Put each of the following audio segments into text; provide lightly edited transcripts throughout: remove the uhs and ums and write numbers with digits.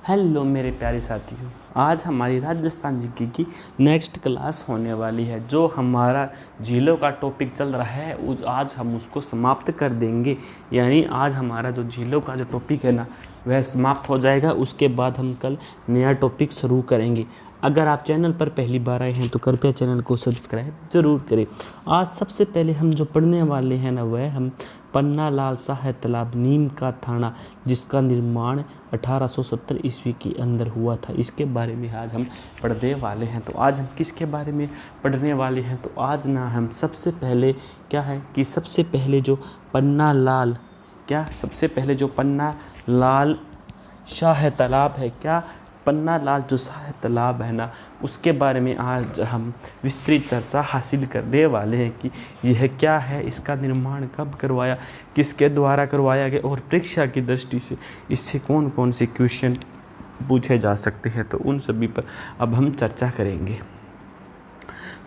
Hello मेरे प्यारे साथियों, आज हमारी राजस्थान जीके की नेक्स्ट क्लास होने वाली है। जो हमारा झीलों का टॉपिक चल रहा है आज हम उसको समाप्त कर देंगे। यानी आज हमारा जो झीलों का जो टॉपिक है ना वह समाप्त हो जाएगा। उसके बाद हम कल नया टॉपिक शुरू करेंगे। अगर आप चैनल पर पहली बार आए हैं तो कृपया चैनल को सब्सक्राइब ज़रूर करें। आज सबसे पहले हम जो पढ़ने वाले हैं ना वह हम पन्ना लाल शाह तालाब नीम का थाना, जिसका निर्माण 1870 ईस्वी के अंदर हुआ था, इसके बारे में आज हम पढ़ने वाले हैं। तो आज हम किसके बारे में पढ़ने वाले हैं? तो आज ना हम सबसे पहले क्या है कि सबसे पहले जो पन्ना लाल शाह तालाब है, पन्ना लाल जो शाह तालाब है ना उसके बारे में आज हम विस्तृत चर्चा हासिल करने वाले हैं कि यह क्या है, इसका निर्माण कब करवाया, किसके द्वारा करवाया गया और परीक्षा की दृष्टि से इससे कौन कौन से क्वेश्चन पूछे जा सकते हैं। तो उन सभी पर अब हम चर्चा करेंगे।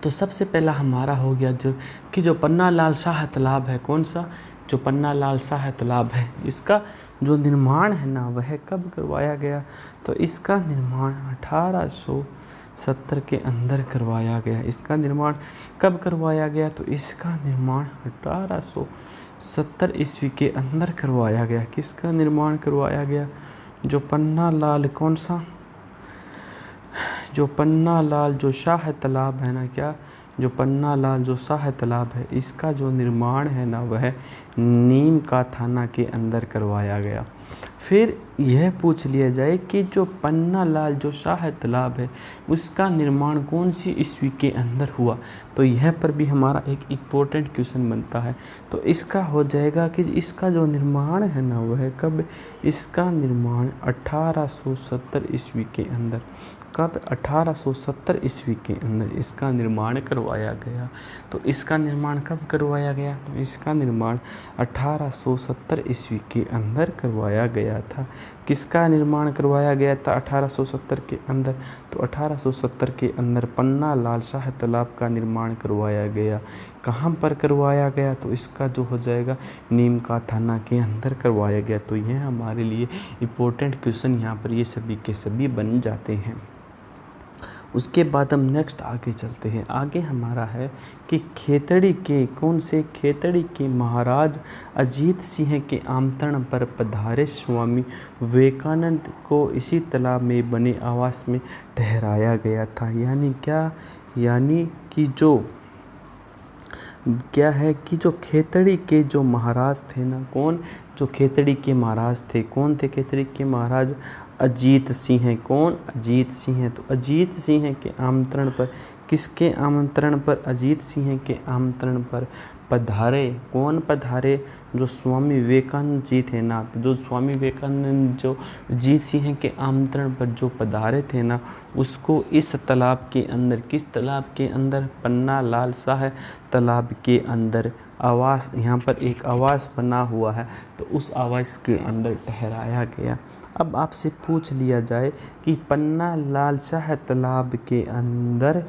तो सबसे पहला हमारा हो गया जो पन्ना लाल शाह तालाब है। कौन सा? जो पन्ना लाल शाह तालाब है, इसका जो निर्माण है ना वह कब करवाया गया? तो इसका निर्माण 1870 के अंदर करवाया गया। इसका निर्माण कब करवाया गया? तो इसका निर्माण 1870 ईस्वी के अंदर करवाया गया। किसका निर्माण करवाया गया? जो पन्ना लाल कौन सा? जो पन्ना लाल जो शाह तालाब है ना जो पन्ना लाल जो शाह तालाब है, इसका जो निर्माण है ना वह नीम का थाना के अंदर करवाया गया। फिर यह पूछ लिया जाए कि जो पन्ना लाल जो शाह तालाब है उसका निर्माण कौन सी ईस्वी के अंदर हुआ? तो यह पर भी हमारा एक इम्पोर्टेंट क्वेश्चन बनता है। तो इसका हो जाएगा कि इसका जो निर्माण है ना वह कब? इसका निर्माण 1870 ईस्वी के अंदर। कब? 1870 ईस्वी के अंदर इसका निर्माण करवाया गया। तो इसका निर्माण कब करवाया गया? तो इसका निर्माण 1870 ईस्वी के अंदर करवाया गया था। किसका निर्माण करवाया गया था 1870 के अंदर? तो 1870 के अंदर पन्ना लाल शाह तालाब का निर्माण करवाया गया। कहाँ पर करवाया गया? तो इसका जो हो जाएगा नीम का थाना के अंदर करवाया गया। तो यह हमारे लिए इम्पोर्टेंट क्वेश्चन यहाँ पर ये सभी के सभी बन जाते हैं। उसके बाद हम नेक्स्ट आगे चलते हैं। आगे हमारा है कि खेतड़ी के महाराज अजीत सिंह के आमंत्रण पर पधारे स्वामी विवेकानंद को इसी तालाब में बने आवास में ठहराया गया था। यानी क्या? यानी कि जो क्या है कि जो खेतड़ी के जो महाराज थे ना, कौन? जो खेतड़ी के महाराज थे, कौन थे खेतड़ी के महाराज? अजीत सिंह। कौन? अजीत सिंह। तो अजीत सिंह के आमंत्रण पर, किसके आमंत्रण पर? अजीत सिंह के आमंत्रण पर पधारे। कौन पधारे? जो स्वामी विवेकानंद जी थे ना। तो जो स्वामी विवेकानंद जो अजीत सिंह के आमंत्रण पर जो पधारे थे ना उसको इस तालाब के अंदर, किस तालाब के अंदर? पन्ना लाल शाह तालाब के अंदर आवास, यहाँ पर एक आवास बना हुआ है तो उस आवास के अंदर ठहराया गया। अब आपसे पूछ लिया जाए कि पन्ना लाल शाह तालाब के अंदर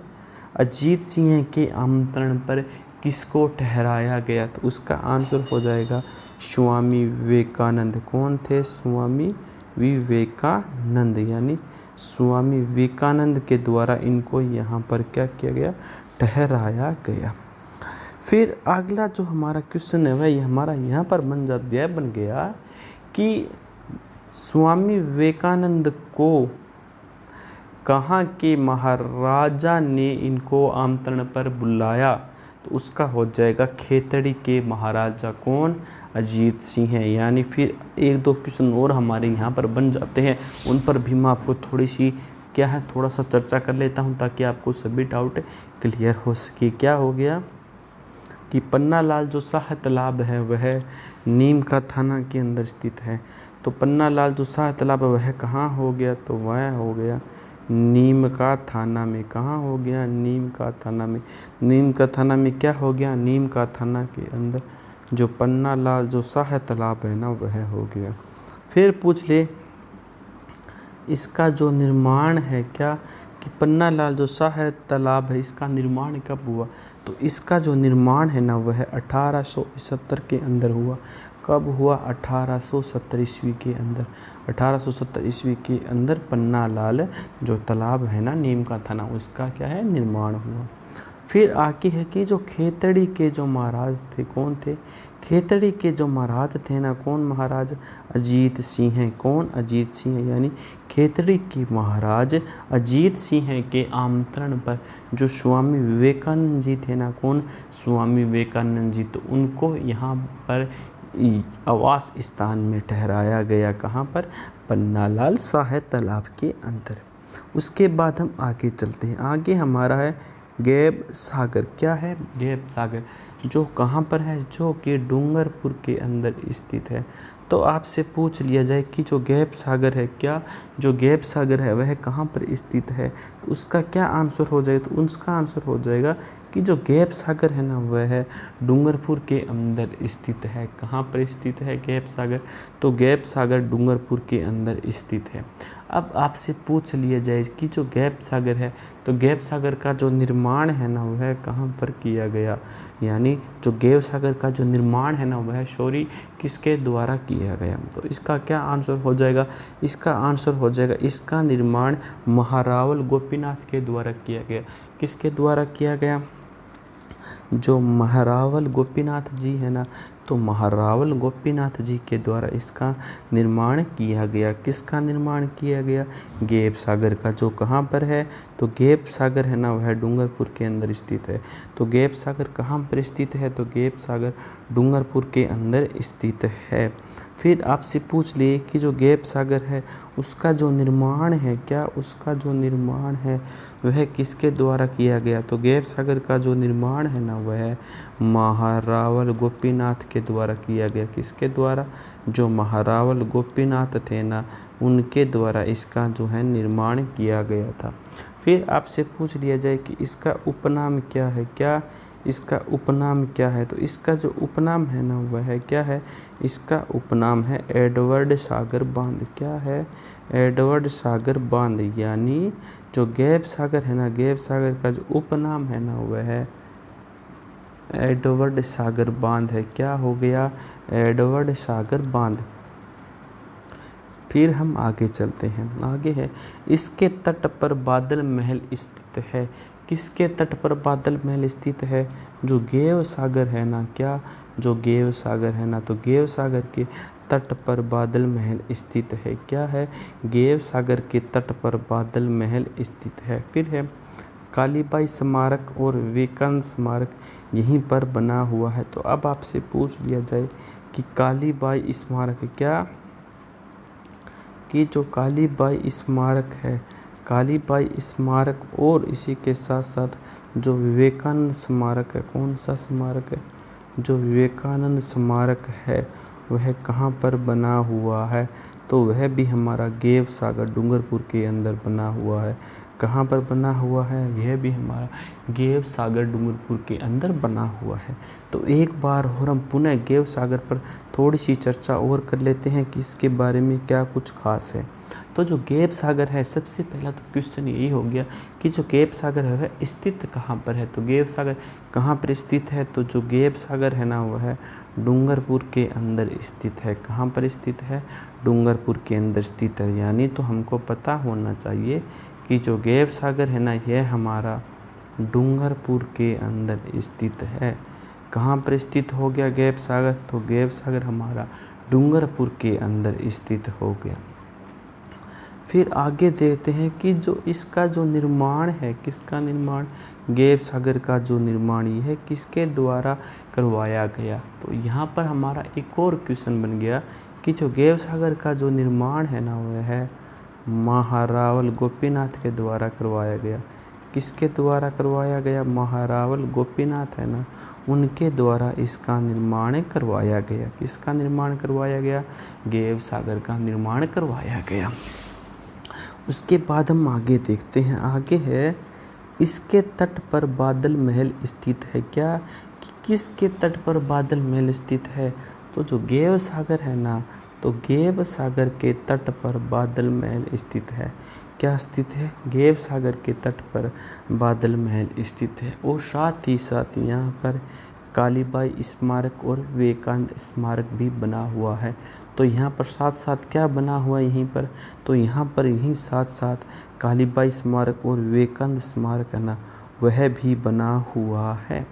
अजीत सिंह के आमंत्रण पर किसको ठहराया गया? तो उसका आंसर हो जाएगा स्वामी विवेकानंद। कौन थे? स्वामी विवेकानंद। यानी स्वामी विवेकानंद के द्वारा इनको यहाँ पर क्या किया गया? ठहराया गया। फिर अगला जो हमारा क्वेश्चन है वह हमारा यहाँ पर बन गया कि स्वामी विवेकानंद को कहाँ के महाराजा ने इनको आमंत्रण पर बुलाया? तो उसका हो जाएगा खेतड़ी के महाराजा। कौन? अजीत सिंह है। यानी फिर एक दो क्वेश्चन और हमारे यहाँ पर बन जाते हैं, उन पर भी मैं आपको थोड़ा सा चर्चा कर लेता हूँ ताकि आपको सभी डाउट क्लियर हो सके। क्या हो गया कि पन्ना लाल जो शाह तालाब है वह नीम का थाना के अंदर स्थित है। तो पन्ना लाल जो शाह तालाब है वह कहाँ हो गया? तो वह हो गया नीम का थाना में। कहाँ हो गया? नीम का थाना में। नीम का थाना में क्या हो गया? नीम का थाना के अंदर जो पन्ना लाल जो शाह तालाब है ना वह हो गया। फिर पूछ ले इसका जो निर्माण है क्या कि पन्ना लाल जो शाह तालाब है इसका निर्माण कब हुआ? तो इसका जो निर्माण है ना वह 1870 के अंदर हुआ। कब हुआ? 1870 ईस्वी के अंदर। 1870 ईस्वी के अंदर पन्नालाल जो तालाब है ना नीम का थाना, उसका क्या है निर्माण हुआ। फिर आगे है कि जो खेतड़ी के जो महाराज थे, कौन थे? खेतड़ी के जो महाराज थे ना, कौन महाराज? अजीत सिंह हैं। कौन? अजीत सिंह है। यानी खेतड़ी के महाराज अजीत सिंह के आमंत्रण पर जो स्वामी विवेकानंद जी थे ना, कौन? स्वामी विवेकानंद जी, तो उनको यहाँ पर आवास स्थान में ठहराया गया। कहाँ पर? पन्नालाल साहे तालाब के अंदर। उसके बाद हम आगे चलते हैं। आगे हमारा है गैब सागर। क्या है? गैब सागर, जो कहाँ पर है? जो कि डूंगरपुर के अंदर स्थित है। तो आपसे पूछ लिया जाए कि जो गैब सागर है, क्या जो गैब सागर है वह कहाँ पर स्थित है, तो उसका क्या आंसर हो जाएगा? तो उसका आंसर हो जाएगा कि जो गैब सागर है ना वह डूंगरपुर के अंदर स्थित है। कहाँ पर स्थित है गैब सागर? तो गैब सागर डूंगरपुर के अंदर स्थित है। अब आपसे पूछ लिया जाए कि जो गैब सागर है, तो गैब सागर का जो निर्माण है ना वह कहाँ पर किया गया? यानी जो गैब सागर का जो निर्माण है ना वह शौरी किसके द्वारा किया गया? तो इसका क्या आंसर हो जाएगा? इसका आंसर हो जाएगा, इसका निर्माण महारावल गोपीनाथ के द्वारा किया गया। किसके द्वारा किया गया? जो महारावल गोपीनाथ जी है ना, तो महारावल गोपीनाथ जी के द्वारा इसका निर्माण किया गया। किसका निर्माण किया गया? गैब सागर का, जो कहाँ पर है? तो गैब सागर है ना वह डूंगरपुर के अंदर स्थित है। तो गैब सागर कहाँ पर स्थित है? तो गैब सागर डूंगरपुर के अंदर स्थित है। फिर आपसे पूछ लिए कि जो गैब सागर है उसका जो निर्माण है, क्या उसका जो निर्माण है वह किसके द्वारा किया गया? तो गैब सागर का जो निर्माण है ना वह महारावल गोपीनाथ के द्वारा किया गया। किसके द्वारा? जो महारावल गोपीनाथ थे ना उनके द्वारा इसका जो है निर्माण किया गया था। फिर आपसे पूछ लिया जाए कि इसका उपनाम क्या है? क्या इसका उपनाम क्या है? तो इसका जो उपनाम है ना वह है क्या है? इसका उपनाम है एडवर्ड सागर बांध। क्या है? एडवर्ड सागर बांध। यानी जो गैब सागर है ना, गैब सागर का जो उपनाम है ना वह है एडवर्ड सागर बांध है। क्या हो गया? एडवर्ड सागर बांध। फिर हम आगे चलते हैं। आगे है इसके तट पर बादल महल स्थित है। किसके तट पर बादल महल स्थित है? जो गैब सागर है ना, क्या जो गैब सागर है ना, तो गैब सागर के तट पर बादल महल स्थित है। क्या है? गैब सागर के तट पर बादल महल स्थित है। फिर है कालीबाई स्मारक और विवेकानंद स्मारक यहीं पर बना हुआ है। तो अब आपसे पूछ लिया जाए कि कालीबाई स्मारक क्या, कि जो कालीबाई स्मारक है, कालीबाई स्मारक और इसी के साथ साथ जो विवेकानंद स्मारक है, कौन सा स्मारक है? जो विवेकानंद स्मारक है वह कहाँ पर बना हुआ है? तो वह भी हमारा गैब सागर डूंगरपुर के अंदर बना हुआ है। कहाँ पर बना हुआ है? यह भी हमारा गैब सागर डूंगरपुर के अंदर बना हुआ है। तो एक बार और हम पुनः गैब सागर पर थोड़ी सी चर्चा और कर लेते हैं कि इसके बारे में क्या कुछ खास है। तो जो गैब सागर है, सबसे पहला तो क्वेश्चन यही हो गया कि जो गैब सागर है वह स्थित कहाँ पर है? तो गैब सागर कहाँ पर स्थित है? तो जो गैब सागर है ना वह डूंगरपुर के अंदर स्थित है। कहाँ पर स्थित है? डूंगरपुर के अंदर स्थित है। यानी तो हमको पता होना चाहिए कि जो गैब सागर है ना यह हमारा डूंगरपुर के अंदर स्थित है। कहाँ पर स्थित हो गया गैब सागर? तो गैब सागर हमारा डूंगरपुर के अंदर स्थित हो गया। फिर आगे देखते हैं कि जो इसका जो निर्माण है, किसका निर्माण? गैब सागर का जो निर्माण यह किसके द्वारा करवाया गया? तो यहाँ पर हमारा एक और क्वेश्चन बन गया कि जो गैब सागर का जो निर्माण है ना वह है महारावल गोपीनाथ के द्वारा करवाया गया। किसके द्वारा करवाया गया? महारावल गोपीनाथ है ना, उनके द्वारा इसका निर्माण करवाया गया। किसका निर्माण करवाया गया? गैब सागर का निर्माण करवाया गया। उसके बाद हम आगे देखते हैं। आगे है इसके तट पर बादल महल स्थित है। क्या? कि किसके तट पर बादल महल स्थित है? तो जो गैब सागर है ना, तो गैब सागर के तट पर बादल महल स्थित है। क्या स्थित है? गैब सागर के तट पर बादल महल स्थित है। और साथ ही साथ यहाँ पर कालीबाई स्मारक और विवेकानंद स्मारक भी बना हुआ है। तो यहाँ पर साथ साथ क्या बना हुआ है यहीं पर, तो यहाँ पर यहीं साथ साथ कालीबाई स्मारक और विवेकानंद स्मारक है ना, वह भी बना हुआ है।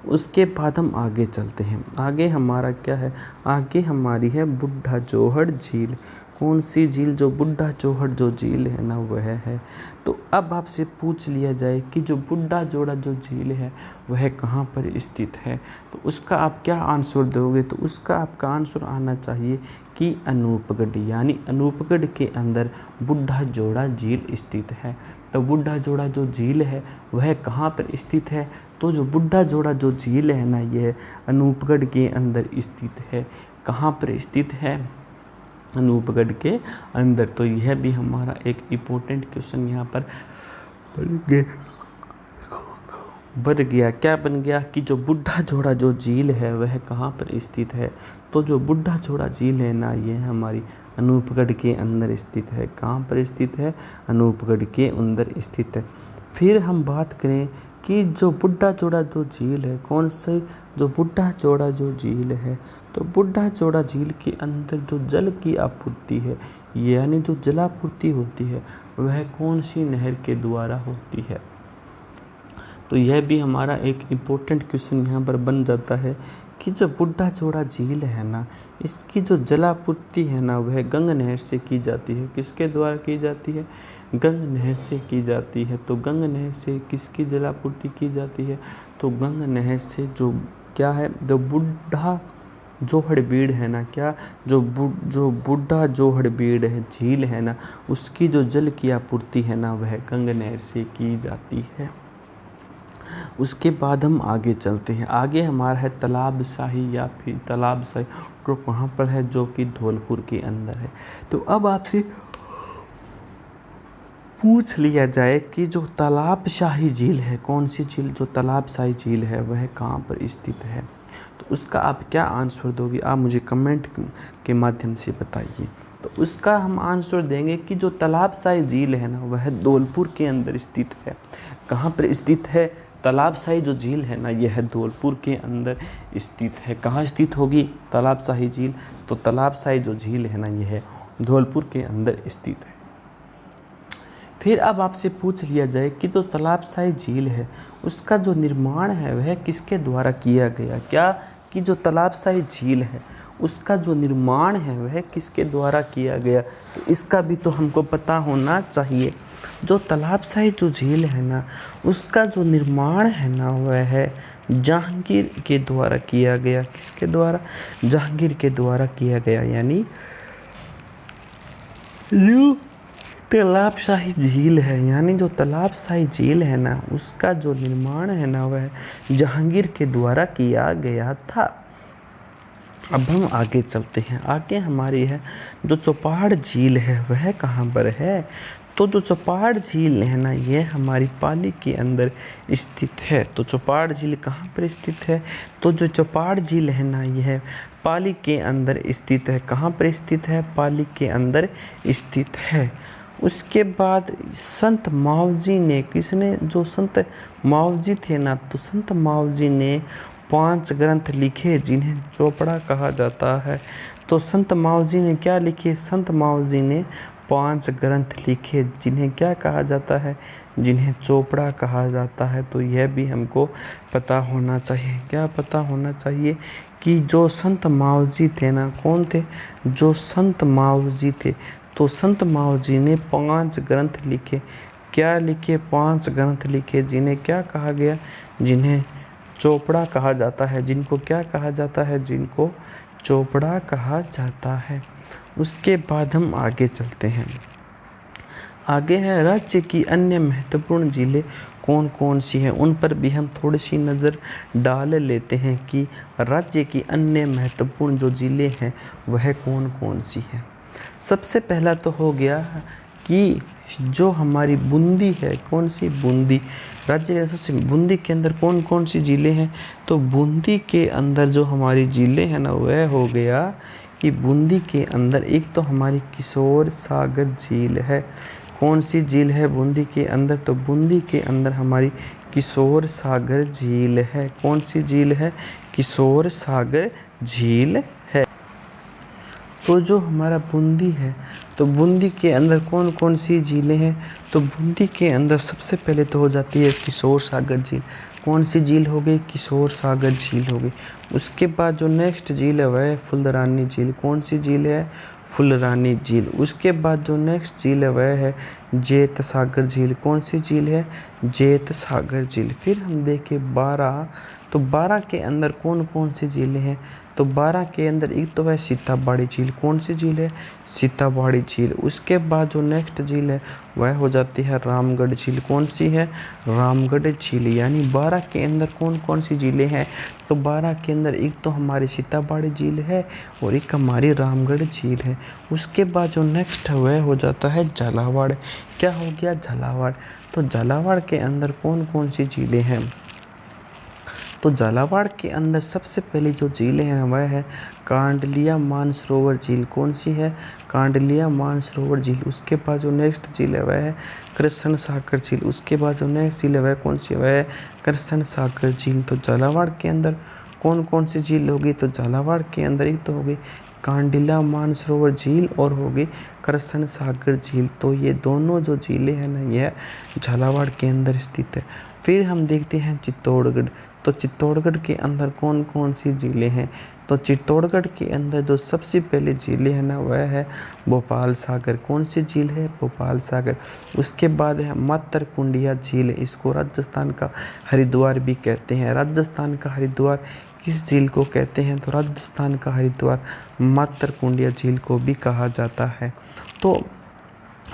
उसके बाद हम आगे चलते हैं। आगे हमारा क्या है, आगे हमारी है बुढ़ा जोहड़ झील। कौन सी झील, जो बुढ़ा जोहड़ जो झील है ना वह है। तो अब आपसे पूछ लिया जाए कि जो बुढ़ा जोड़ा जो झील है वह कहाँ पर स्थित है, तो उसका आप क्या आंसर दोगे, तो उसका आपका आंसर आना चाहिए कि अनूपगढ़, यानी अनूपगढ़ के अंदर बुढ़ा जोड़ा झील स्थित है। तो बुढ़ा जोड़ा जो झील है वह कहाँ पर स्थित है, तो जो बुढ़ा जोड़ा जो झील है ना यह अनूपगढ़ के अंदर स्थित है। कहाँ पर स्थित है, अनूपगढ़ के अंदर। तो यह भी हमारा एक इम्पोर्टेंट क्वेश्चन यहाँ पर बन गया। क्या बन गया कि जो बुढ़ा जोड़ा जो झील है वह कहाँ पर स्थित है, तो जो बुढ़ा जोड़ा झील है ना यह हमारी अनूपगढ़ के अंदर स्थित है। कहाँ पर स्थित है, अनूपगढ़ के अंदर स्थित है। फिर हम बात करें कि जो बुढ़ा जोड़ा जो झील है, कौन सी, जो बुढ़ा जोड़ा जो झील है, तो बुढ़ा जोड़ा झील के अंदर जो जल की आपूर्ति है, यानी जो जलापूर्ति होती है वह कौन सी नहर के द्वारा होती है। तो यह भी हमारा एक इम्पोर्टेंट क्वेश्चन यहाँ पर बन जाता है कि जो बुढ़ा जोड़ा झील है ना, इसकी जो जलापूर्ति है ना वह गंगा नहर से की जाती है। किसके द्वारा की जाती है, गंगा नहर से की जाती है। तो गंगा नहर से किसकी जलापूर्ति की जाती है, तो गंगा नहर से जो क्या है, जो बुढ़ा जोहड़ बीड़ है ना, क्या जो बुढ़ा जोहड़ बीड़ है झील है ना, उसकी जो जल की आपूर्ति है ना वह गंगा नहर से की जाती है। उसके बाद हम आगे चलते हैं। आगे हमारा है तालाब शाही, या फिर तालाब शाही तो वहाँ पर है जो कि धौलपुर के अंदर है। तो अब आपसे पूछ लिया जाए कि जो तालाब शाही झील है, कौन सी झील, जो तालाब शाही झील है वह कहाँ पर स्थित है, तो उसका आप क्या आंसर दोगे, आप मुझे कमेंट के माध्यम से बताइए। तो उसका हम आंसर देंगे कि जो तालाब शाही झील है ना वह धौलपुर के अंदर स्थित है। कहाँ पर स्थित है, तालाब शाही जो झील है ना यह धौलपुर के अंदर स्थित है। कहाँ स्थित होगी तालाब शाही झील, तो तालाब शाही जो झील है ना यह धौलपुर के अंदर स्थित है। फिर अब आपसे पूछ लिया जाए कि जो तालाब शाही झील है उसका जो निर्माण है वह किसके द्वारा किया गया, क्या कि जो तालाब शाही झील है उसका जो निर्माण है वह किसके द्वारा किया गया, तो इसका भी तो हमको पता होना चाहिए। जो तालाब शाही जो झील है ना उसका जो निर्माण है ना वह है जहांगीर के द्वारा किया गया। किसके द्वारा, जहांगीर के द्वारा किया गया। यानी जो तालाब शाही झील है, यानी जो तालाब शाही झील है ना उसका जो निर्माण है ना वह जहांगीर के द्वारा किया गया था। अब हम आगे चलते हैं। आगे हमारी है जो चौपाड़ झील है वह कहाँ पर है, तो जो चौपाड़ झील है ना ये हमारी पाली के अंदर स्थित है। तो चौपाड़ झील कहाँ पर स्थित है, तो जो चौपाड़ झील है ना यह पाली के अंदर स्थित है। कहाँ पर स्थित है, पाली के अंदर स्थित है। उसके बाद संत मावजी ने, किसने, जो संत मावजी थे ना, तो संत मावजी ने 5 ग्रंथ लिखे जिन्हें चोपड़ा कहा जाता है। तो संत मावजी ने क्या लिखे, संत मावजी ने 5 ग्रंथ लिखे जिन्हें क्या कहा जाता है, जिन्हें चोपड़ा कहा जाता है। तो यह भी हमको पता होना चाहिए। क्या पता होना चाहिए कि जो संत मावजी थे ना, कौन थे, जो संत मावजी थे, तो संत मावजी ने 5 ग्रंथ लिखे। क्या लिखे, 5 ग्रंथ लिखे जिन्हें क्या कहा गया, जिन्हें चोपड़ा कहा जाता है। जिनको क्या कहा जाता है, जिनको चोपड़ा कहा जाता है। उसके बाद हम आगे चलते हैं। आगे है राज्य की अन्य महत्वपूर्ण जिले कौन कौन सी हैं, उन पर भी हम थोड़ी सी नज़र डाल लेते हैं कि राज्य की अन्य महत्वपूर्ण जो ज़िले हैं वह कौन कौन सी हैं। सबसे पहला तो हो गया कि जो हमारी बूंदी है, कौन सी, बूंदी। राज्य के सबसे बूंदी के अंदर कौन कौन सी ज़िले हैं, तो बूंदी के अंदर जो हमारी ज़िले हैं ना वह हो गया कि बूंदी के अंदर एक तो हमारी किशोर सागर झील है। कौन सी झील है बूंदी के अंदर, तो बूंदी के अंदर हमारी किशोर सागर झील है। कौन सी झील है? किशोर सागर झील है। तो जो हमारा बूंदी है, तो बूंदी के अंदर कौन कौन सी झीलें हैं? तो बूंदी के अंदर सबसे पहले तो हो जाती है किशोर सागर झील। कौन सी झील हो गई? किशोर सागर झील हो गई। उसके बाद जो नेक्स्ट झील है वह है फुलरानी झील। कौन सी झील है? फुलरानी झील। उसके बाद जो नेक्स्ट झील है वह है जेत सागर झील। कौन सी झील है? जेत सागर झील। फिर हम देखें 12, तो 12 के अंदर कौन कौन सी झीलें हैं? तो 12 के अंदर एक तो है सीताबाड़ी झील। कौन सी झील है? सीताबाड़ी झील। उसके बाद जो नेक्स्ट झील है वह हो जाती है रामगढ़ झील। कौन सी है? रामगढ़ झील। यानी 12 के अंदर कौन कौन सी झीलें हैं? तो 12 के अंदर एक तो हमारी सीताबाड़ी झील है और एक हमारी रामगढ़ झील है। उसके बाद जो नेक्स्ट है वह हो जाता है झालावाड़। क्या हो गया? झालावाड़। तो झालावाड़ के अंदर कौन कौन सी झीलें हैं? तो झालावाड़ के अंदर सबसे पहली जो झीलें हैं वह है कांडलिया मानसरोवर झील। कौन सी है? कांडलिया मानसरोवर झील। उसके बाद जो नेक्स्ट झील है वह है कृष्ण सागर झील। उसके बाद जो नेक्स्ट झील है वह कौन सी है? वह है कृष्ण सागर झील। तो झालावाड़ के अंदर कौन कौन सी झील होगी? तो झालावाड़ के अंदर एक तो होगी कांडलिया मानसरोवर झील और होगी कृष्ण सागर झील। तो ये दोनों जो झीलें हैं ना, यह झालावाड़ के अंदर स्थित है। फिर हम देखते हैं चित्तौड़गढ़। तो चित्तौड़गढ़ के अंदर कौन कौन सी झीलें हैं? तो चित्तौड़गढ़ के अंदर जो सबसे पहले झीलें हैं ना वह है भोपाल सागर। कौन सी झील है? भोपाल सागर। उसके बाद है मातरकुंडिया झील। इसको राजस्थान का हरिद्वार भी कहते हैं। राजस्थान का हरिद्वार किस झील को कहते हैं? तो राजस्थान का हरिद्वार मातरकुंडिया झील को भी कहा जाता है। तो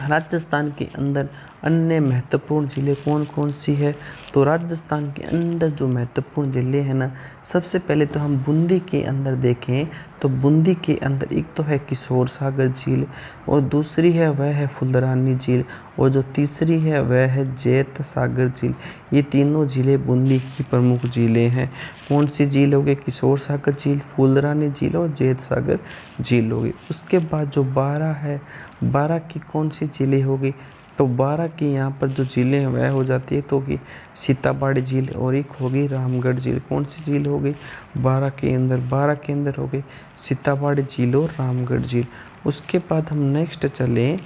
राजस्थान के अंदर अन्य महत्वपूर्ण ज़िले कौन कौन सी है? तो राजस्थान के अंदर जो महत्वपूर्ण ज़िले हैं ना, सबसे पहले तो हम बूंदी के अंदर देखें तो बूंदी के अंदर एक तो है किशोर सागर झील और दूसरी है वह है फुलरानी झील और जो तीसरी है वह है जेत सागर झील। ये तीनों झीलें बूंदी की प्रमुख झीलें हैं। कौन सी झील होगी? किशोर सागर झील, फुलरानी झील और जेत सागर झील होगी। उसके बाद जो 12 है, 12 की कौन सी झीलें होगी? तो 12 की यहाँ पर जो झीलें हैं वह हो जाती है तो कि सीताबाड़ी झील और एक होगी रामगढ़ झील। कौन सी झील हो गई? 12 के अंदर हो गई सीताबाड़ी झील और रामगढ़ झील। उसके बाद हम नेक्स्ट चलें,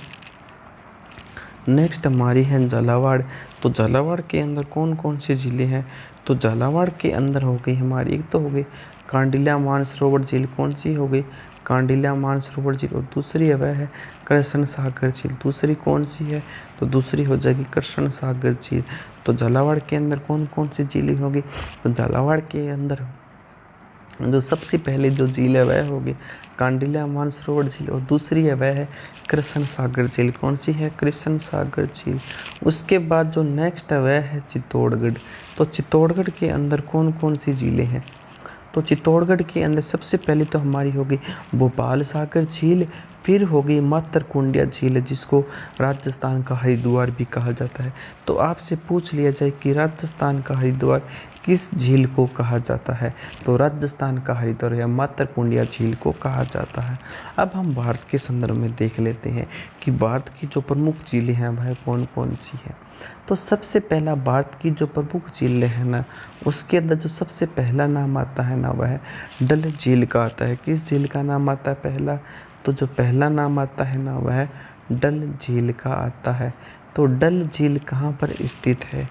नेक्स्ट हमारी है झालावाड़। तो झालावाड़ के अंदर कौन कौन सी झीलें हैं? तो झालावाड़ के अंदर हो गई हमारी एक तो हो गई कांडिला मानसरोवर झील। कौन सी हो गई? कांडिला मानसरोवर झील। और दूसरी है वह है कृष्ण सागर झील। दूसरी कौन सी है? तो दूसरी हो जाएगी कृष्ण सागर झील। तो झालावाड़ के अंदर कौन कौन सी झीलें होगी? तो झालावाड़ के अंदर जो सबसे पहले जो झील है वह होगी कांडिला मानसरोवर झील और दूसरी है वह है कृष्ण सागर झील। कौन सी है? कृष्ण सागर झील। उसके बाद जो नेक्स्ट है वह है चित्तौड़गढ़। तो चित्तौड़गढ़ के अंदर कौन कौन सी झीलें हैं? तो चित्तौड़गढ़ के अंदर सबसे पहले तो हमारी होगी भोपाल सागर झील, फिर होगी मातरकुंडिया झील जिसको राजस्थान का हरिद्वार भी कहा जाता है। तो आपसे पूछ लिया जाए कि राजस्थान का हरिद्वार किस झील को कहा जाता है? तो राजस्थान का हरिद्वार या मातरकुंडिया झील को कहा जाता है। अब हम भारत के संदर्भ में देख लेते हैं कि भारत की जो प्रमुख झीलें हैं वह कौन कौन सी है। तो सबसे पहला भारत की जो प्रमुख झीलें हैं ना, उसके अंदर जो सबसे पहला नाम आता है ना वह डल झील का आता है। किस झील का नाम आता है पहला? तो जो पहला नाम आता है ना वह डल झील का आता है। तो डल झील कहाँ पर स्थित है?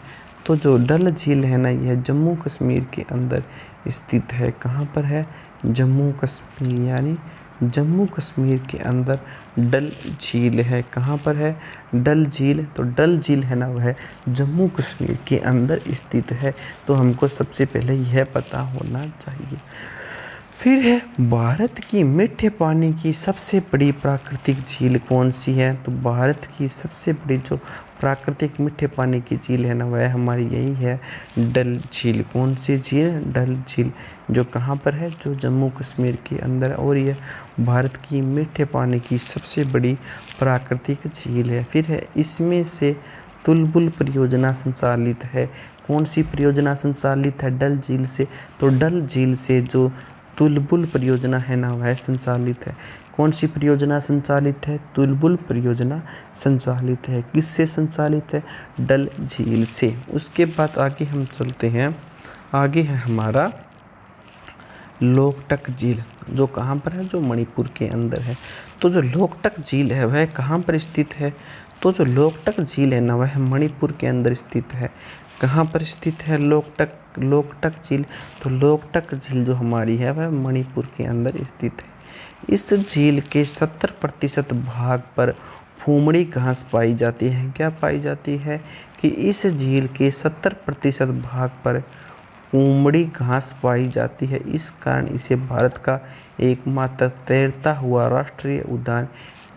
तो जो डल झील है ना यह जम्मू कश्मीर के अंदर स्थित है। कहाँ पर है? जम्मू कश्मीर, यानी जम्मू कश्मीर के अंदर डल झील है। कहाँ पर है? डल झील। तो डल झील है ना वह जम्मू कश्मीर के अंदर स्थित है। तो हमको सबसे पहले यह पता होना चाहिए। फिर है भारत की मीठे पानी की सबसे बड़ी प्राकृतिक झील कौन सी है? तो भारत की सबसे बड़ी जो प्राकृतिक मीठे पानी की झील है ना वह हमारी यही है डल झील। कौन सी झील? डल झील, जो कहाँ पर है? जो जम्मू कश्मीर के अंदर, और यह भारत की मीठे पानी की सबसे बड़ी प्राकृतिक झील है। फिर है इसमें से तुलबुल परियोजना संचालित है। कौन सी परियोजना संचालित है डल झील से? तो डल झील से जो तुलबुल परियोजना है ना वह संचालित है। कौन सी परियोजना संचालित है? तुलबुल परियोजना संचालित है। किससे संचालित है? डल झील से। उसके बाद आगे हम चलते हैं, आगे है हमारा लोकटक झील, जो कहाँ पर है? जो मणिपुर के अंदर है। तो जो लोकटक झील है वह कहाँ पर स्थित है? तो जो लोकटक झील है ना वह मणिपुर के अंदर स्थित है। कहाँ पर स्थित है लोकटक झील? तो लोकटक झील जो हमारी है वह मणिपुर के अंदर स्थित है। इस झील के 70% भाग पर फूमड़ी घास पाई जाती है। क्या पाई जाती है? कि इस झील के 70% भाग पर फूमड़ी घास पाई जाती है। इस कारण इसे भारत का एकमात्र तैरता हुआ राष्ट्रीय उद्यान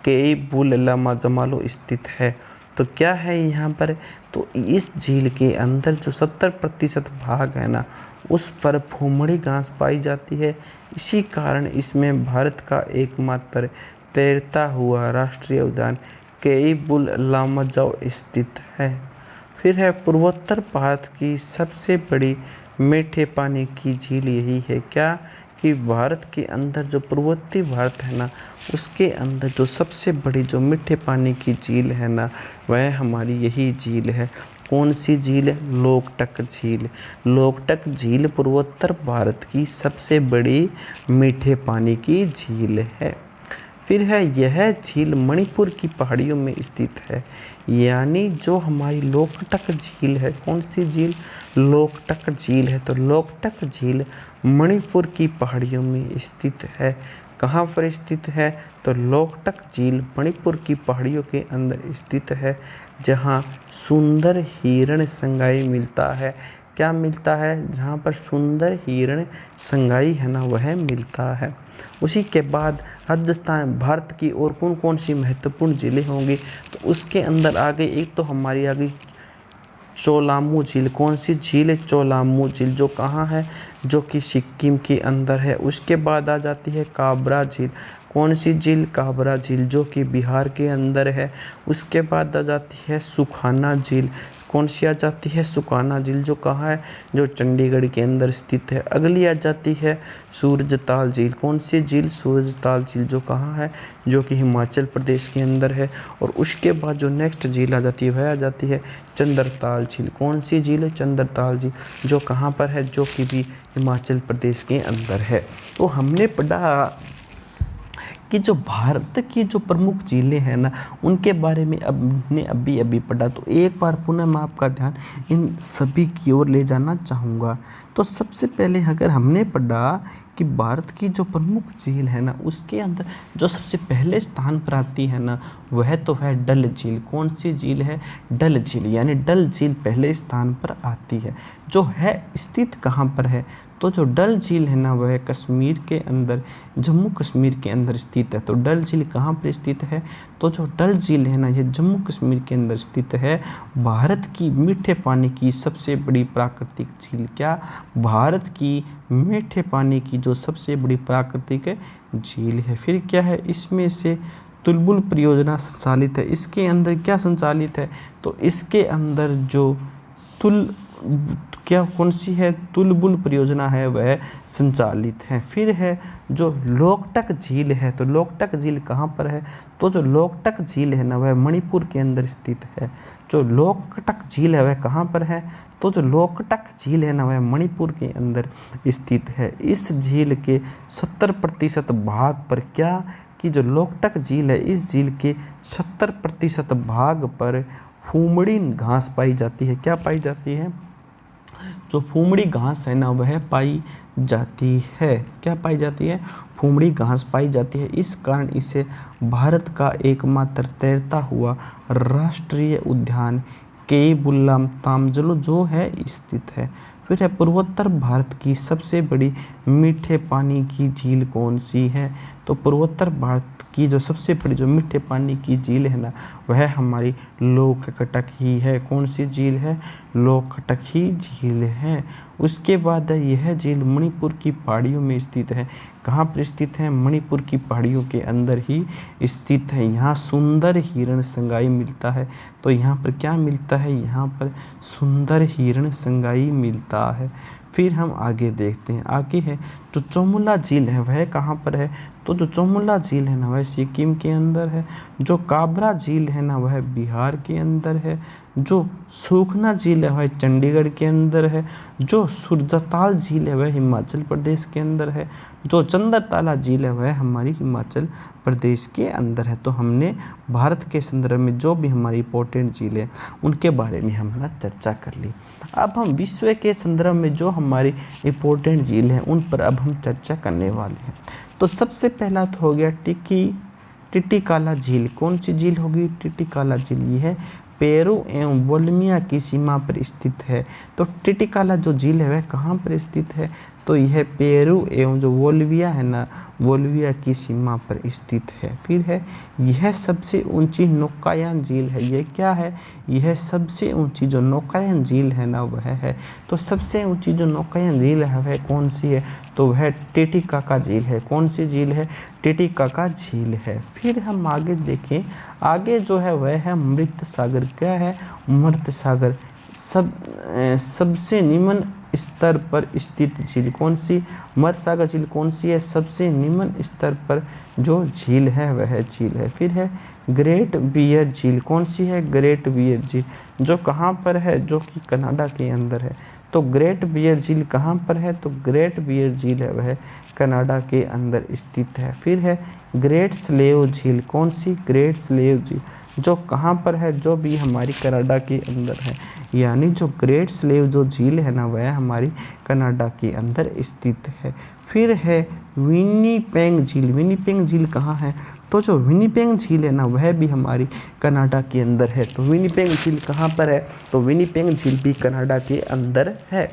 केइबुल लामाजमालो स्थित है। तो क्या है यहाँ पर? तो इस झील के अंदर जो 70% भाग है ना उस पर फूमड़ी घास पाई जाती है। इसी कारण इसमें भारत का एकमात्र तैरता हुआ राष्ट्रीय उद्यान केइबुल लामाजाओ स्थित है। फिर है पूर्वोत्तर भारत की सबसे बड़ी मीठे पानी की झील यही है। क्या? कि भारत के अंदर जो पूर्वोत्तरी भारत है ना उसके अंदर जो सबसे बड़ी जो मीठे पानी की झील है ना वह हमारी यही झील है। कौन सी झील है? लोकटक झील। लोकटक झील पूर्वोत्तर भारत की सबसे बड़ी मीठे पानी की झील है। फिर है यह झील मणिपुर की पहाड़ियों में स्थित है। यानी जो हमारी लोकटक झील है, कौन सी झील? लोकटक झील है। तो लोकटक झील मणिपुर की पहाड़ियों में स्थित है। कहाँ पर स्थित है? तो लोकटक झील मणिपुर की पहाड़ियों के अंदर स्थित है, जहाँ सुंदर हिरण संगाई मिलता है। क्या मिलता है? जहाँ पर सुंदर हिरण संगाई है ना वह मिलता है। उसी के बाद राजस्थान भारत की और कौन कौन सी महत्वपूर्ण झीलें होंगी? तो उसके अंदर आगे एक तो हमारी आ गई चोलामू झील। कौन सी झील है? चोलामू झील, जो कहाँ है? जो कि सिक्किम के अंदर है। उसके बाद आ जाती है काबरा झील। कौन सी झील? काबरा झील, जो कि बिहार के अंदर है। उसके बाद आ जाती है सुखाना झील। कौन सी आ जाती है? सुखाना झील, जो कहाँ है? जो चंडीगढ़ के अंदर स्थित है। अगली आ जाती है सूरजताल झील। कौन सी झील? सूरजताल झील, जो कहाँ है? जो कि हिमाचल प्रदेश के अंदर है। और उसके बाद जो नेक्स्ट झील आ जाती है वह आ जाती है चंद्रताल झील। कौन सी झील है? चंद्रताल झील, जो कहाँ पर है? जो कि भी हिमाचल प्रदेश के अंदर है। तो हमने पढ़ा कि जो भारत की जो प्रमुख झीलें हैं ना उनके बारे में हमने अभी पढ़ा। तो एक बार पुनः मैं आपका ध्यान इन सभी की ओर ले जाना चाहूँगा। तो सबसे पहले अगर हमने पढ़ा कि भारत की जो प्रमुख झील है ना उसके अंदर जो सबसे पहले स्थान पर आती है ना वह तो है डल झील। कौन सी झील है? डल झील। यानी डल झील पहले स्थान पर आती है। जो है स्थित कहाँ पर है? तो जो डल झील है ना वह कश्मीर के अंदर, जम्मू कश्मीर के अंदर स्थित है। तो डल झील कहाँ पर स्थित है? तो जो डल झील है ना ये जम्मू कश्मीर के अंदर स्थित है। भारत की मीठे पानी की सबसे बड़ी प्राकृतिक झील। क्या? भारत की मीठे पानी की जो सबसे बड़ी प्राकृतिक झील है। फिर क्या है? इसमें से तुलबुल परियोजना संचालित है। इसके अंदर क्या संचालित है? तो इसके अंदर जो कौन सी है? तुलबुल परियोजना है वह संचालित है। फिर है जो लोकटक झील है। तो लोकटक झील कहाँ पर है? तो जो लोकटक झील है ना वह मणिपुर के अंदर स्थित है। जो लोकटक झील है वह कहाँ पर है? तो जो लोकटक झील है ना वह मणिपुर के अंदर स्थित है। इस झील के 70% भाग पर क्या? कि जो लोकटक झील है इस झील के 70% भाग पर फूमड़ी घास पाई जाती है। क्या पाई जाती है? जो फूमड़ी घास है ना वह पाई जाती है। क्या पाई जाती है? फूमड़ी घास पाई जाती है। इस कारण इसे भारत का एकमात्र तैरता हुआ राष्ट्रीय उद्यान केइबुल लामाजमालो जो है स्थित है। फिर है पूर्वोत्तर भारत की सबसे बड़ी मीठे पानी की झील कौन सी है? तो पूर्वोत्तर भारत की जो सबसे बड़ी जो मीठे पानी की झील है ना वह हमारी लोकटक ही है। कौन सी झील है? लोकटक ही झील है। उसके बाद यह झील मणिपुर की पहाड़ियों में स्थित है। कहाँ पर स्थित है? मणिपुर की पहाड़ियों के अंदर ही स्थित है। यहाँ सुंदर हिरण संगाई मिलता है। तो यहाँ पर क्या मिलता है? यहाँ पर सुंदर हिरण संगाई मिलता है। फिर हम आगे देखते हैं, आगे है जो चौमुला झील है वह कहाँ पर है, तो जो चौमुला झील है ना वह सिक्किम के अंदर है। जो काबरा झील है ना वह बिहार के अंदर है। जो सूखना झील है वह चंडीगढ़ के अंदर है। जो सूरजताल झील है वह हिमाचल प्रदेश के अंदर है। जो चंद्रताला झील है वह हमारी हिमाचल प्रदेश के अंदर है। तो हमने भारत के संदर्भ में जो भी हमारी इंपॉर्टेंट झील है उनके बारे में हमने चर्चा कर ली। अब हम विश्व के संदर्भ में जो हमारी इंपॉर्टेंट झील है उन पर अब हम चर्चा करने वाले हैं। तो सबसे पहला तो हो गया टिटिकाला झील। कौन सी झील होगी? टिटिकाला झील। ये है पेरू एवं बोल्विया की सीमा पर स्थित है। तो टिटिकाला जो झील है वह कहाँ पर स्थित है? तो यह पेरू एवं जो बोल्विया है ना, बोल्विया की सीमा पर स्थित है। फिर है यह सबसे ऊंची नौकायन झील है। यह क्या है? यह सबसे ऊंची जो नौकायन झील है ना वह है। तो सबसे ऊंची जो नौकायन झील है वह कौन सी है? तो वह टिटिकाका झील है। कौन सी झील है? टिटिकाका झील है। फिर हम आगे देखें, आगे जो है वह है मृत सागर। क्या है? मृत सागर। सबसे निम्न स्तर पर स्थित झील कौन सी? मृत सागर झील कौन सी है? सबसे निम्न स्तर पर जो झील है वह झील है। फिर है ग्रेट बियर झील। कौन सी है? ग्रेट बियर झील। जो कहाँ पर है? जो कि कनाडा के अंदर है। तो ग्रेट बियर झील कहाँ पर है? तो ग्रेट बियर झील है वह कनाडा के अंदर स्थित है। फिर है ग्रेट स्लेव झील। कौन सी? ग्रेट स्लेव झील। जो कहाँ पर है? जो भी हमारी कनाडा के अंदर है। यानी जो ग्रेट स्लेव जो झील है ना वह हमारी कनाडा के अंदर स्थित है। फिर है विनिपेग झील। विनिपेग झील कहाँ है? तो जो विनिपेग झील है ना वह भी हमारी कनाडा के अंदर है। तो विनिपेग झील कहाँ पर है? तो विनिपेग झील भी कनाडा के अंदर है।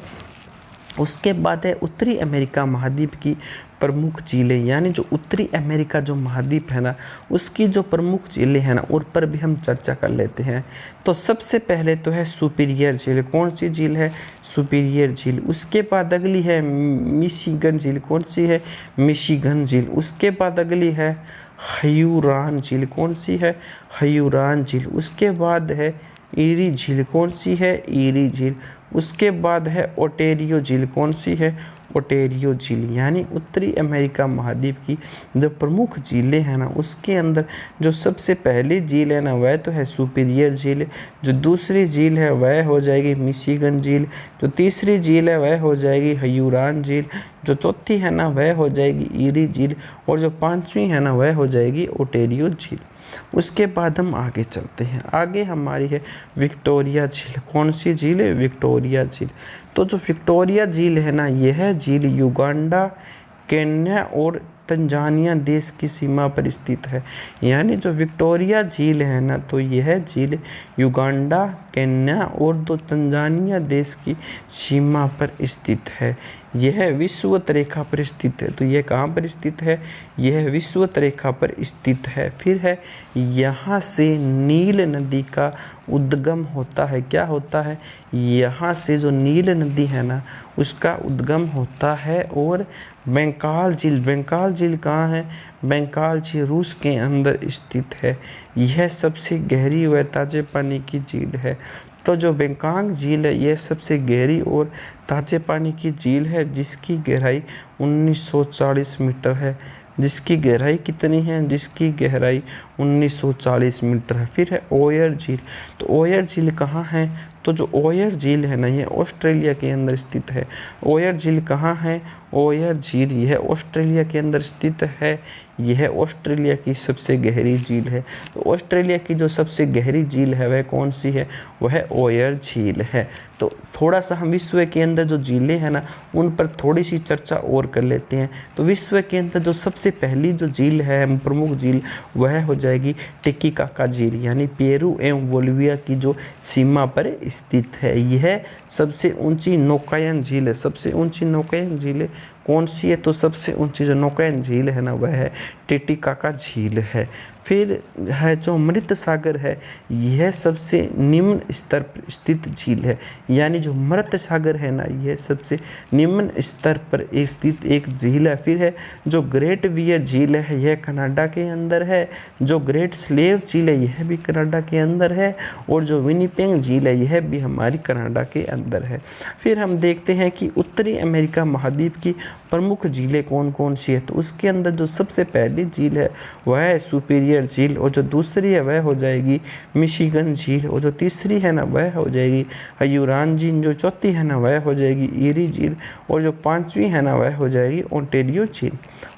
उसके बाद है उत्तरी अमेरिका महाद्वीप की प्रमुख झीलें। यानी जो उत्तरी अमेरिका जो महाद्वीप है ना उसकी जो प्रमुख झीलें हैं ना उन पर भी हम चर्चा कर लेते हैं। तो सबसे पहले तो है सुपीरियर झील। कौन सी झील है? सुपीरियर झील। उसके बाद अगली है मिशिगन झील। कौन सी है? मिशिगन झील। उसके बाद अगली है हयूरान झील। कौन सी है? हयूरान झील। उसके बाद है ईरी झील। कौन सी है? ईरी झील। उसके बाद है ओटेरियो झील। कौन सी है? ओटेरियो झील। यानी उत्तरी अमेरिका महाद्वीप की जो प्रमुख झीलें हैं ना उसके अंदर जो सबसे पहली झील है ना वह तो है सुपीरियर झील। जो दूसरी झील है वह हो जाएगी मिशिगन झील। जो तीसरी झील है वह हो जाएगी हयूरान झील। जो चौथी है ना वह हो जाएगी ईरी झील। और जो पांचवी है ना वह हो जाएगी ओटेरियो झील। उसके बाद हम आगे चलते हैं। आगे हमारी है विक्टोरिया झील। कौन सी झील है? विक्टोरिया झील। तो जो विक्टोरिया झील है ना यह झील युगांडा, केन्या और तंजानिया देश की सीमा पर स्थित है। यानी जो विक्टोरिया झील है ना तो यह झील युगांडा, केन्या और तो तंजानिया देश की सीमा पर स्थित है। यह विषुवत रेखा पर स्थित है। तो यह कहाँ पर स्थित है? यह विषुवत रेखा पर स्थित है। फिर है यहाँ से नील नदी का उद्गम होता है। क्या होता है? यहाँ से जो नील नदी है ना उसका उद्गम होता है। और बंगाल झील। बंगाल झील कहाँ है? बंगाल झील रूस के अंदर स्थित है। यह सबसे गहरी व ताजे पानी की झील है। तो जो बंगाल झील है यह सबसे गहरी और ताजे पानी की झील है जिसकी गहराई 1940 मीटर है। जिसकी गहराई कितनी है? जिसकी गहराई 1940 मीटर है। फिर है ओयर झील। तो ओयर झील कहाँ है? तो जो ओयर झील है ना ये ऑस्ट्रेलिया के अंदर स्थित है। ओयर झील कहाँ है? ओयर झील यह ऑस्ट्रेलिया के अंदर स्थित है। यह ऑस्ट्रेलिया की सबसे गहरी झील है। तो ऑस्ट्रेलिया की जो सबसे गहरी झील है वह कौन सी है? वह ओयर झील है। तो थोड़ा सा हम विश्व के अंदर जो झीलें हैं ना उन पर थोड़ी सी चर्चा और कर लेते हैं। तो विश्व के अंदर जो सबसे पहली जो झील है प्रमुख झील वह हो जाएगी टिटिकाका झील। यानी पेरू एवं बोल्विया की जो सीमा पर स्थित है। यह सबसे ऊंची नौकायन झील है। सबसे ऊंची नौकायन झील कौन सी है, तो सबसे ऊंची जो नौकायन झील है ना वह है टिटिकाका झील है। फिर है जो मृत सागर है, यह सबसे निम्न स्तर पर स्थित झील है, यानी जो मृत सागर है ना यह सबसे निम्न स्तर पर स्थित एक झील है। फिर है जो ग्रेट वियर झील है, यह कनाडा के अंदर है। जो ग्रेट स्लेव झील है यह भी कनाडा के अंदर है, और जो विनिपेग झील है यह भी हमारी कनाडा के अंदर है। फिर हम देखते हैं कि उत्तरी अमेरिका महाद्वीप की प्रमुख झीलें कौन कौन सी है, तो उसके अंदर जो सबसे पहली झील है वह है सुपीरियर झील, और जो दूसरी है वह हो जाएगी मिशिगन झील, और जो तीसरी है ना वह हो जाएगी ह्यूरॉन झील, जो चौथी है ना वह हो जाएगी ईरी झील, और जो पांचवी है ना वह हो जाएगी ओंटारियो झील।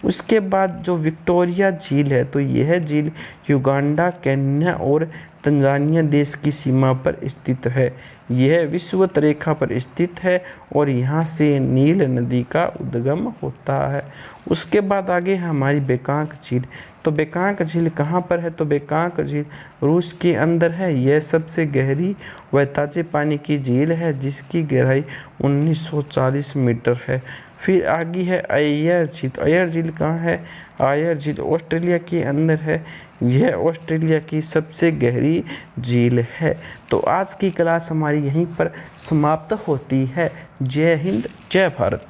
उसके बाद जो विक्टोरिया झील है, तो यह झील युगांडा, केन्या और तंजानिया देश की सीमा पर स्थित है। यह विषुवत रेखा पर स्थित है और यहाँ से नील नदी का उद्गम होता है। उसके बाद आगे है हमारी बेकांक झील। तो बेकांक झील कहाँ पर है, तो बेकांक झील रूस के अंदर है। यह सबसे गहरी व ताजे पानी की झील है जिसकी गहराई 1940 मीटर है। फिर आगे है आयर झील। आयर झील कहाँ है, आयर झील ऑस्ट्रेलिया के अंदर है। यह ऑस्ट्रेलिया की सबसे गहरी झील है। तो आज की क्लास हमारी यहीं पर समाप्त होती है। जय हिंद, जय भारत।